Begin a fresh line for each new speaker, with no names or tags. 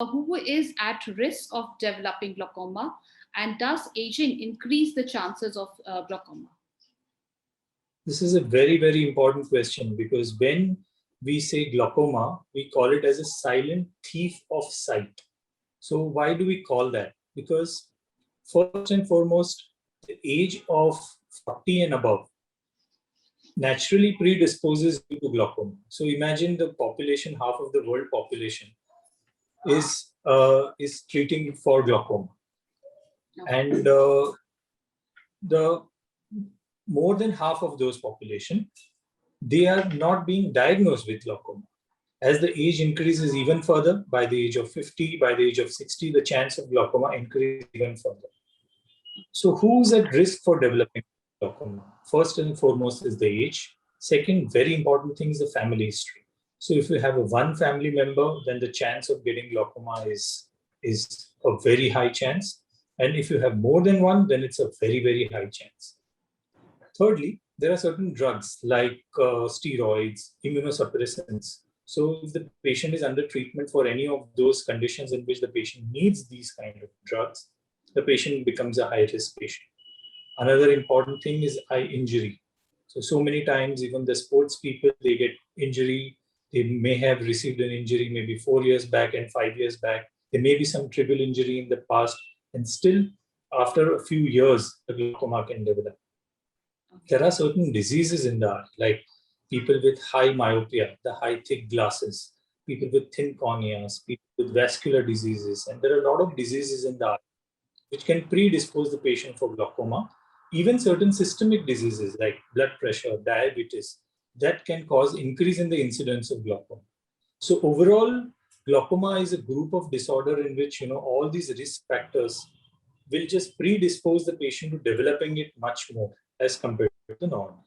who is at risk of developing glaucoma, and does aging increase the chances of glaucoma?
This is a very, very important question, because when we say glaucoma, we call it as a silent thief of sight. So why do we call that? Because first and foremost, the age of 40 and above naturally predisposes you to glaucoma. So imagine the population, half of the world population is treating for glaucoma. And the more than half of those population, they are not being diagnosed with glaucoma. As the age increases even further, by the age of 50, by the age of 60, the chance of glaucoma increases even further. So who's at risk for developing glaucoma? First and foremost is the age. Second, very important thing is the family history. So if you have a one family member, then the chance of getting glaucoma is a very high chance. And if you have more than one, then it's a very, very high chance. Thirdly, there are certain drugs like steroids, immunosuppressants. So if the patient is under treatment for any of those conditions in which the patient needs these kind of drugs, the patient becomes a high-risk patient. Another important thing is eye injury. So many times, even the sports people, they get injury. They may have received an injury maybe 4 years back and 5 years back. There may be some trivial injury in the past, and still, after a few years, the glaucoma can develop. There are certain diseases in the eye, like people with high myopia, the high thick glasses, people with thin corneas, people with vascular diseases, and there are a lot of diseases in the eye which can predispose the patient for glaucoma. Even certain systemic diseases like blood pressure, diabetes, that can cause increase in the incidence of glaucoma. So overall, glaucoma is a group of disorder in which all these risk factors will just predispose the patient to developing it much more as compared to the normal.